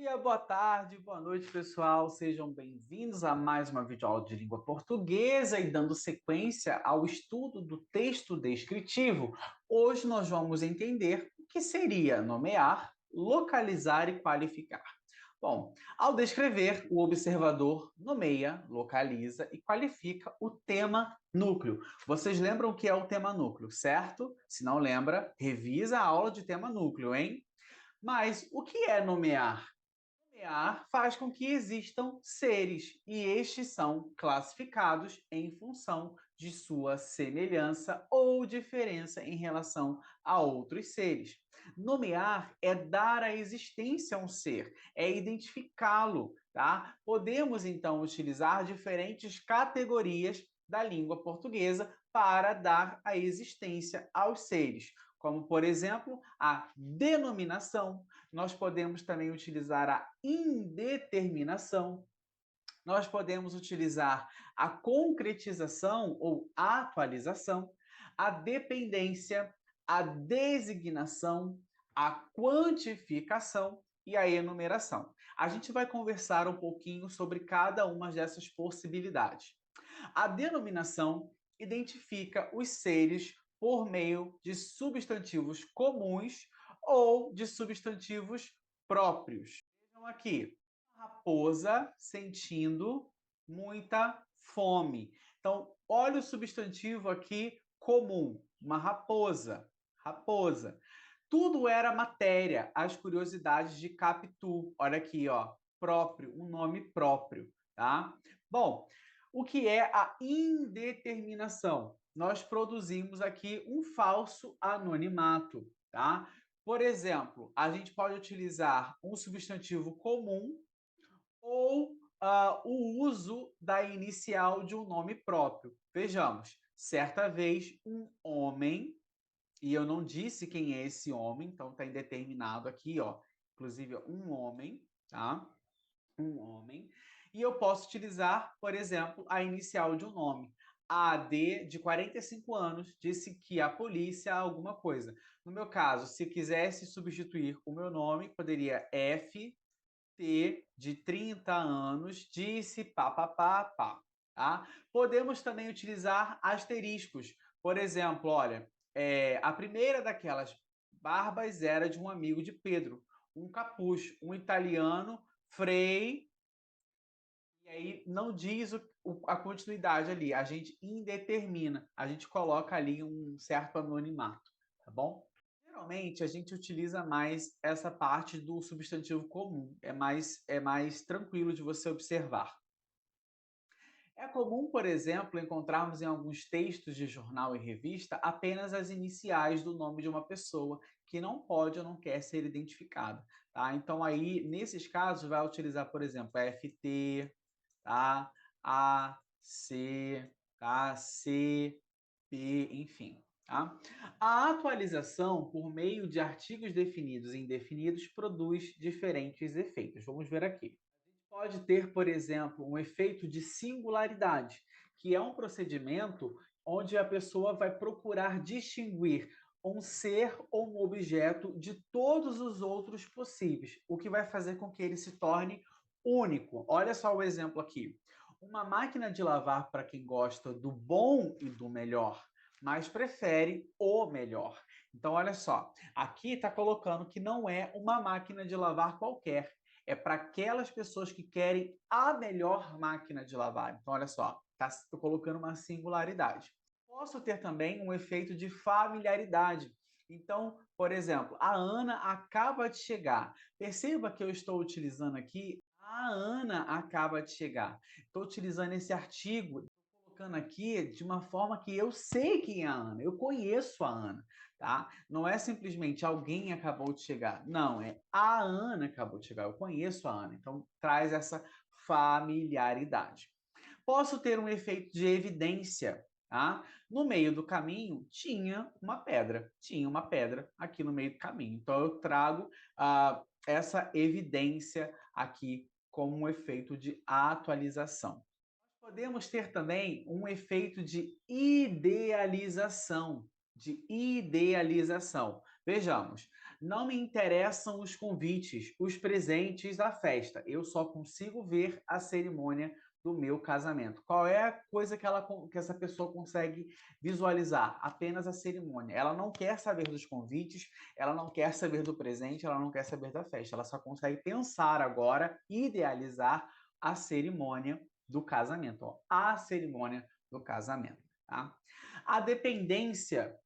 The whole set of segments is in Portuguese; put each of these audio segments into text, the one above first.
Dia, boa tarde, boa noite, pessoal. Sejam bem-vindos a mais uma videoaula de língua portuguesa e dando sequência ao estudo do texto descritivo. Hoje nós vamos entender o que seria nomear, localizar e qualificar. Bom, ao descrever, o observador nomeia, localiza e qualifica o tema núcleo. Vocês lembram o que é o tema núcleo, certo? Se não lembra, revisa a aula de tema núcleo, hein? Mas o que é nomear? Nomear faz com que existam seres e estes são classificados em função de sua semelhança ou diferença em relação a outros seres. Nomear é dar a existência a um ser, é identificá-lo, tá? Podemos então utilizar diferentes categorias da língua portuguesa para dar a existência aos seres, como por exemplo, a denominação. Nós podemos também utilizar a indeterminação, nós podemos utilizar a concretização ou atualização, a dependência, a designação, a quantificação e a enumeração. A gente vai conversar um pouquinho sobre cada uma dessas possibilidades. A denominação identifica os seres por meio de substantivos comuns ou de substantivos próprios. Vejam aqui, raposa sentindo muita fome. Então, olha o substantivo aqui comum, uma raposa, raposa. Tudo era matéria, as curiosidades de Capitu. Olha aqui, ó, próprio, um nome próprio, tá? Bom, o que é a indeterminação? Nós produzimos aqui um falso anonimato, tá? Por exemplo, a gente pode utilizar um substantivo comum ou o uso da inicial de um nome próprio. Vejamos, certa vez um homem, e eu não disse quem é esse homem, então está indeterminado aqui, ó, inclusive um homem, tá? Um homem. E eu posso utilizar, por exemplo, a inicial de um nome. AD, de 45 anos, disse que a polícia alguma coisa. No meu caso, se quisesse substituir o meu nome, poderia F T, de 30 anos, disse pá, pá, pá, pá. Tá? Podemos também utilizar asteriscos. Por exemplo, olha, a primeira daquelas barbas era de um amigo de Pedro, um capuz, um italiano, Frei, e aí não diz a continuidade ali, a gente indetermina, a gente coloca ali um certo anonimato, tá bom? Geralmente a gente utiliza mais essa parte do substantivo comum, é mais tranquilo de você observar. É comum, por exemplo, encontrarmos em alguns textos de jornal e revista apenas as iniciais do nome de uma pessoa que não pode ou não quer ser identificada, tá? Então aí, nesses casos, vai utilizar, por exemplo, FT, tá? A, C, tá? C, P, enfim. Tá? A atualização por meio de artigos definidos e indefinidos produz diferentes efeitos. Vamos ver aqui. A gente pode ter, por exemplo, um efeito de singularidade, que é um procedimento onde a pessoa vai procurar distinguir um ser ou um objeto de todos os outros possíveis, o que vai fazer com que ele se torne único. Olha só o exemplo aqui. Uma máquina de lavar para quem gosta do bom e do melhor, mas prefere o melhor. Então, olha só, aqui está colocando que não é uma máquina de lavar qualquer, é para aquelas pessoas que querem a melhor máquina de lavar. Então, olha só, está colocando uma singularidade. Posso ter também um efeito de familiaridade. Então, por exemplo, a Ana acaba de chegar. Perceba que eu estou utilizando aqui a Ana acaba de chegar. Estou utilizando esse artigo, estou colocando aqui de uma forma que eu sei quem é a Ana, eu conheço a Ana, tá? Não é simplesmente alguém acabou de chegar, não, é a Ana acabou de chegar, eu conheço a Ana, então traz essa familiaridade. Posso ter um efeito de evidência, tá? No meio do caminho tinha uma pedra aqui no meio do caminho, então eu trago essa evidência aqui como um efeito de atualização. Podemos ter também um efeito de idealização, Vejamos, Não me interessam os convites, os presentes da festa. Eu só consigo ver a cerimônia do meu casamento. Qual é a coisa que essa pessoa consegue visualizar? Apenas a cerimônia. Ela não quer saber dos convites, ela não quer saber do presente, ela não quer saber da festa. Ela só consegue pensar agora, idealizar a cerimônia do casamento. Ó, a cerimônia do casamento. Tá? A dependência,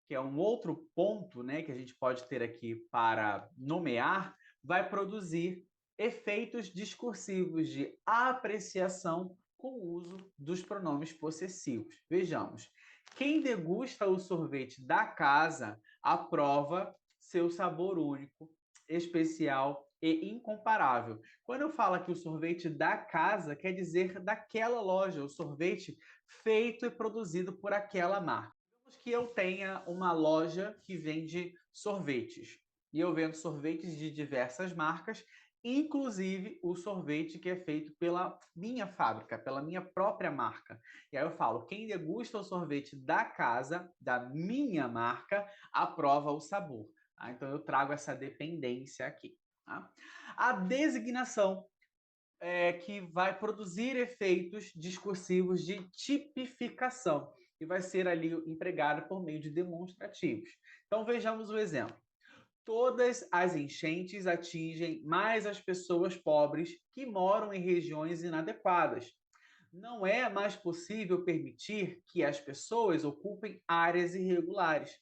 que é um outro ponto, né, que a gente pode ter aqui para nomear, vai produzir efeitos discursivos de apreciação com o uso dos pronomes possessivos. Vejamos. Quem degusta o sorvete da casa aprova seu sabor único, especial e incomparável. Quando eu falo aqui o sorvete da casa, quer dizer daquela loja, o sorvete feito e produzido por aquela marca. Digamos que eu tenha uma loja que vende sorvetes e eu vendo sorvetes de diversas marcas, inclusive o sorvete que é feito pela minha fábrica, pela minha própria marca. E aí eu falo, quem degusta o sorvete da casa, da minha marca, aprova o sabor. Tá? Então eu trago essa dependência aqui. Tá? A designação que vai produzir efeitos discursivos de tipificação e vai ser ali empregado por meio de demonstrativos. Então vejamos o exemplo. Todas as enchentes atingem mais as pessoas pobres que moram em regiões inadequadas. Não é mais possível permitir que as pessoas ocupem áreas irregulares.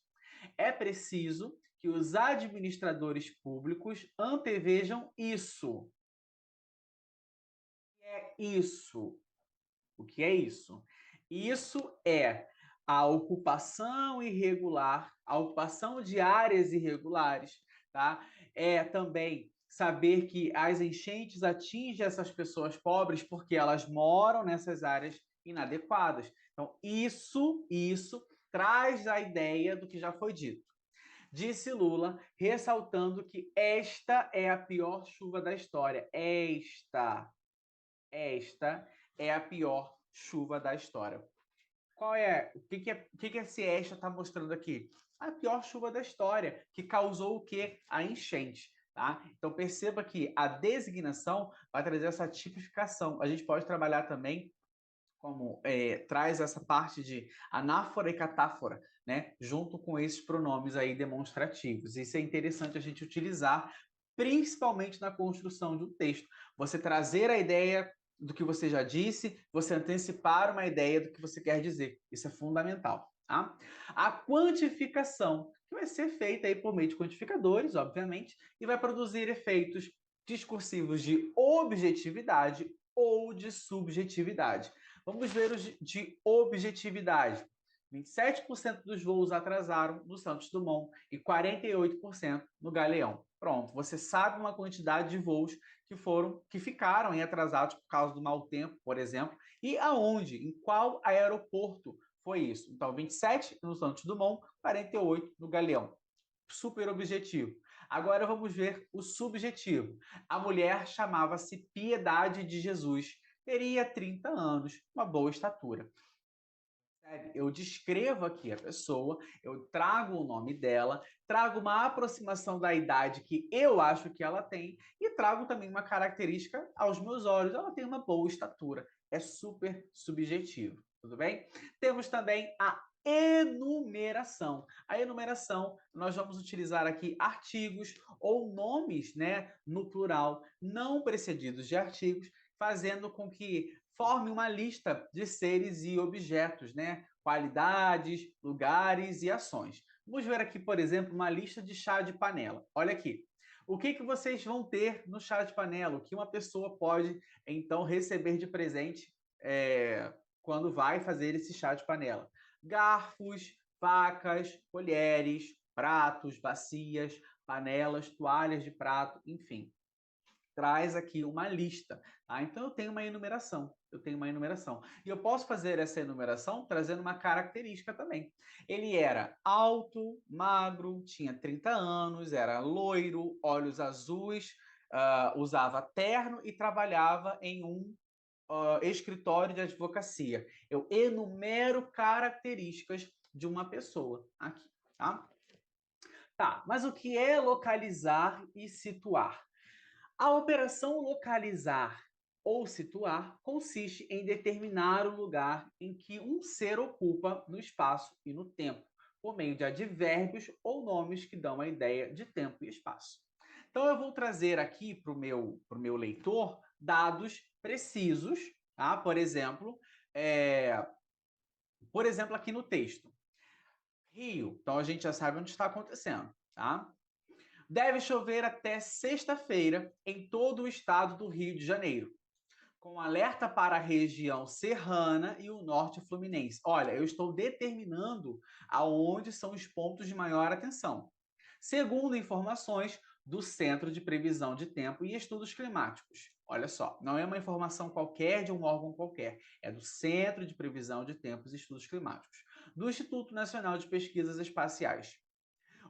É preciso que os administradores públicos antevejam isso. É isso. O que é isso? Isso é a ocupação irregular, a ocupação de áreas irregulares, tá? É também saber que as enchentes atingem essas pessoas pobres porque elas moram nessas áreas inadequadas. Então, isso traz a ideia do que já foi dito. Disse Lula, ressaltando que esta é a pior chuva da história. Esta é a pior chuva da história. Qual é? O que esse esta está mostrando aqui? A pior chuva da história, que causou o quê? A enchente. Tá? Então perceba que a designação vai trazer essa tipificação. A gente pode trabalhar também como traz essa parte de anáfora e catáfora, né? Junto com esses pronomes aí demonstrativos. Isso é interessante a gente utilizar, principalmente na construção de um texto. Você trazer a ideia do que você já disse, você antecipar uma ideia do que você quer dizer. Isso é fundamental. Tá? A quantificação, que vai ser feita aí por meio de quantificadores, obviamente, e vai produzir efeitos discursivos de objetividade ou de subjetividade. Vamos ver os de objetividade. 27% dos voos atrasaram no Santos Dumont e 48% no Galeão. Pronto, você sabe uma quantidade de voos que ficaram atrasados por causa do mau tempo, por exemplo, e aonde, em qual aeroporto foi isso. Então, 27 no Santos Dumont, 48 no Galeão. Super objetivo. Agora vamos ver o subjetivo. A mulher chamava-se Piedade de Jesus, teria 30 anos, uma boa estatura. Eu descrevo aqui a pessoa, eu trago o nome dela, trago uma aproximação da idade que eu acho que ela tem e trago também uma característica aos meus olhos. Ela tem uma boa estatura. É super subjetivo, tudo bem? Temos também a enumeração. A enumeração, nós vamos utilizar aqui artigos ou nomes, né, no plural, não precedidos de artigos, fazendo com que forme uma lista de seres e objetos, né? Qualidades, lugares e ações. Vamos ver aqui, por exemplo, uma lista de chá de panela. Olha aqui. O que vocês vão ter no chá de panela? O que uma pessoa pode, então, receber de presente quando vai fazer esse chá de panela? Garfos, facas, colheres, pratos, bacias, panelas, toalhas de prato, enfim, traz aqui uma lista. Tá? Então, eu tenho uma enumeração. E eu posso fazer essa enumeração trazendo uma característica também. Ele era alto, magro, tinha 30 anos, era loiro, olhos azuis, usava terno e trabalhava em um escritório de advocacia. Eu enumero características de uma pessoa aqui. Tá? Tá, mas o que é localizar e situar? A operação localizar ou situar consiste em determinar o lugar em que um ser ocupa no espaço e no tempo, por meio de advérbios ou nomes que dão a ideia de tempo e espaço. Então, eu vou trazer aqui para o meu leitor dados precisos, tá? Por exemplo, aqui no texto. Rio, então a gente já sabe onde está acontecendo, tá? Deve chover até sexta-feira em todo o estado do Rio de Janeiro, com alerta para a região serrana e o norte fluminense. Olha, eu estou determinando aonde são os pontos de maior atenção, segundo informações do Centro de Previsão de Tempo e Estudos Climáticos. Olha só, não é uma informação qualquer de um órgão qualquer, é do Centro de Previsão de Tempos e Estudos Climáticos, do Instituto Nacional de Pesquisas Espaciais.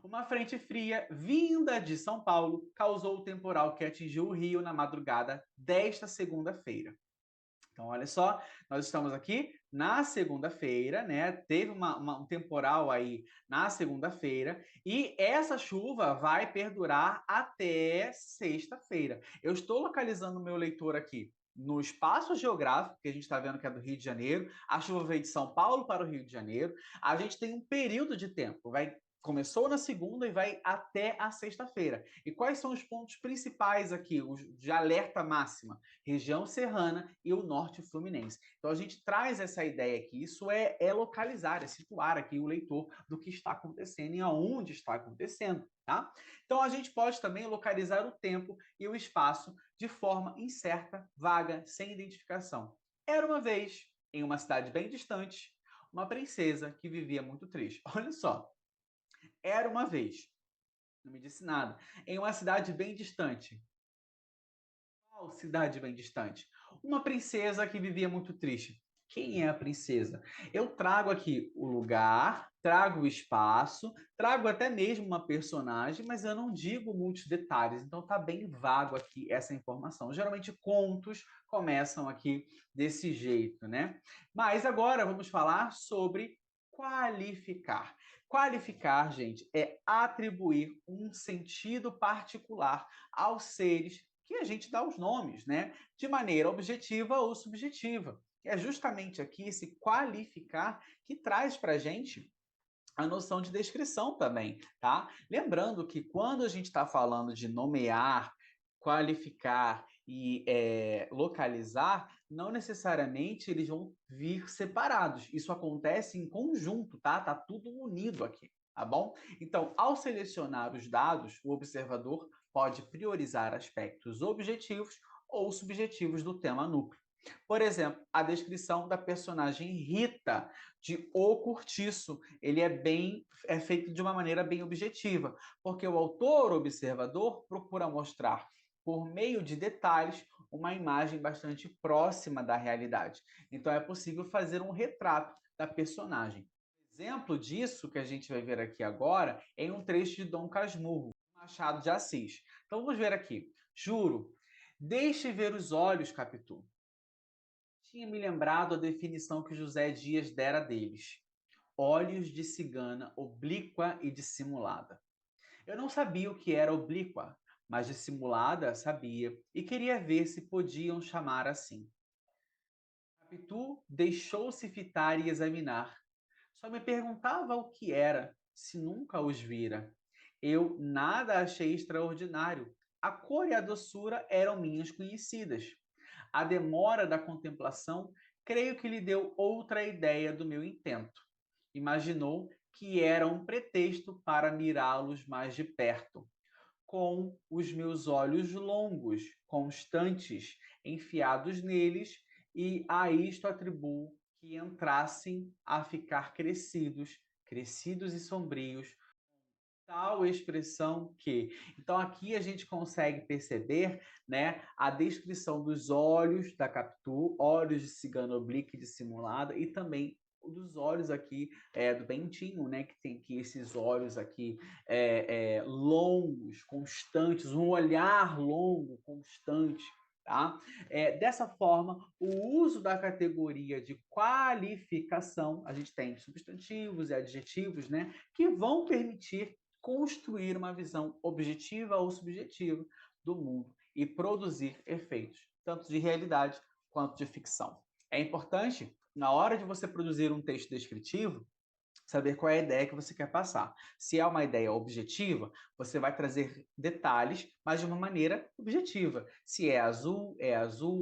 Uma frente fria vinda de São Paulo causou o temporal que atingiu o Rio na madrugada desta segunda-feira. Então, olha só, nós estamos aqui na segunda-feira, né? Teve um temporal aí na segunda-feira e essa chuva vai perdurar até sexta-feira. Eu estou localizando o meu leitor aqui no espaço geográfico, que a gente está vendo que é do Rio de Janeiro, a chuva veio de São Paulo para o Rio de Janeiro, a gente tem um período de tempo, começou na segunda e vai até a sexta-feira. E quais são os pontos principais aqui, os de alerta máxima? Região serrana e o norte fluminense. Então a gente traz essa ideia aqui, isso é localizar, é situar aqui o leitor do que está acontecendo e aonde está acontecendo, tá? Então a gente pode também localizar o tempo e o espaço de forma incerta, vaga, sem identificação. Era uma vez, em uma cidade bem distante, uma princesa que vivia muito triste. Olha só, era uma vez, não me disse nada, em uma cidade bem distante. Qual cidade bem distante? Uma princesa que vivia muito triste. Quem é a princesa? Eu trago aqui o lugar, trago o espaço, trago até mesmo uma personagem, mas eu não digo muitos detalhes, então tá bem vago aqui essa informação. Geralmente contos começam aqui desse jeito, né? Mas agora vamos falar sobre qualificar. Qualificar, gente, é atribuir um sentido particular aos seres que a gente dá os nomes, né? De maneira objetiva ou subjetiva. É justamente aqui esse qualificar que traz para a gente a noção de descrição também, tá? Lembrando que quando a gente está falando de nomear, qualificar e localizar, não necessariamente eles vão vir separados. Isso acontece em conjunto, tá? Tá tudo unido aqui, tá bom? Então, ao selecionar os dados, o observador pode priorizar aspectos objetivos ou subjetivos do tema núcleo. Por exemplo, a descrição da personagem Rita de O Curtiço, ele é feito de uma maneira bem objetiva, porque o autor observador procura mostrar por meio de detalhes uma imagem bastante próxima da realidade. Então é possível fazer um retrato da personagem. Exemplo disso que a gente vai ver aqui agora é em um trecho de Dom Casmurro, Machado de Assis. Então vamos ver aqui. Juro, deixe ver os olhos, Capitu. Tinha me lembrado a definição que José Dias dera deles. Olhos de cigana oblíqua e dissimulada. Eu não sabia o que era oblíqua, mas dissimulada sabia e queria ver se podiam chamar assim. Capitu deixou-se fitar e examinar. Só me perguntava o que era, se nunca os vira. Eu nada achei extraordinário. A cor e a doçura eram minhas conhecidas. A demora da contemplação, creio que lhe deu outra ideia do meu intento. Imaginou que era um pretexto para mirá-los mais de perto, com os meus olhos longos, constantes, enfiados neles, e a isto atribuo que entrassem a ficar crescidos, crescidos e sombrios, tal expressão que. Então aqui a gente consegue perceber, né, a descrição dos olhos da Capitu, olhos de cigana oblíqua e dissimulada, e também dos olhos aqui do Bentinho, né, que tem aqui esses olhos aqui longos, constantes, um olhar longo, constante. Tá? Dessa forma, o uso da categoria de qualificação, a gente tem substantivos e adjetivos, né, que vão permitir construir uma visão objetiva ou subjetiva do mundo e produzir efeitos, tanto de realidade quanto de ficção. É importante, na hora de você produzir um texto descritivo, saber qual é a ideia que você quer passar. Se é uma ideia objetiva, você vai trazer detalhes, mas de uma maneira objetiva. Se é azul,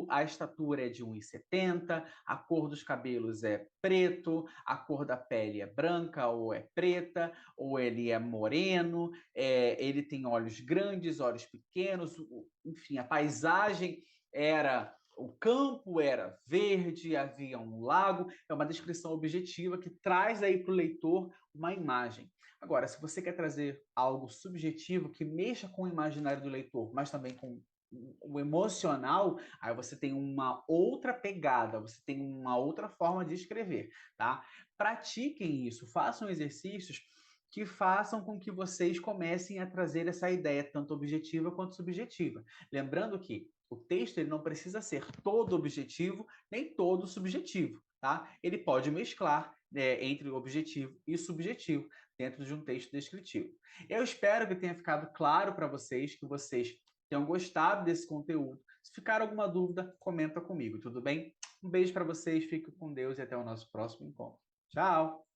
a estatura é de 1,70, a cor dos cabelos é preto, a cor da pele é branca ou é preta, ou ele é moreno, ele tem olhos grandes, olhos pequenos, enfim, a paisagem era o campo era verde, havia um lago, é uma descrição objetiva que traz aí para o leitor uma imagem. Agora, se você quer trazer algo subjetivo que mexa com o imaginário do leitor, mas também com o emocional, aí você tem uma outra pegada, você tem uma outra forma de escrever, tá? Pratiquem isso, façam exercícios que façam com que vocês comecem a trazer essa ideia tanto objetiva quanto subjetiva. Lembrando que o texto ele não precisa ser todo objetivo, nem todo subjetivo, tá? Ele pode mesclar entre objetivo e subjetivo dentro de um texto descritivo. Eu espero que tenha ficado claro para vocês, que vocês tenham gostado desse conteúdo. Se ficar alguma dúvida, comenta comigo, tudo bem? Um beijo para vocês, fiquem com Deus e até o nosso próximo encontro. Tchau!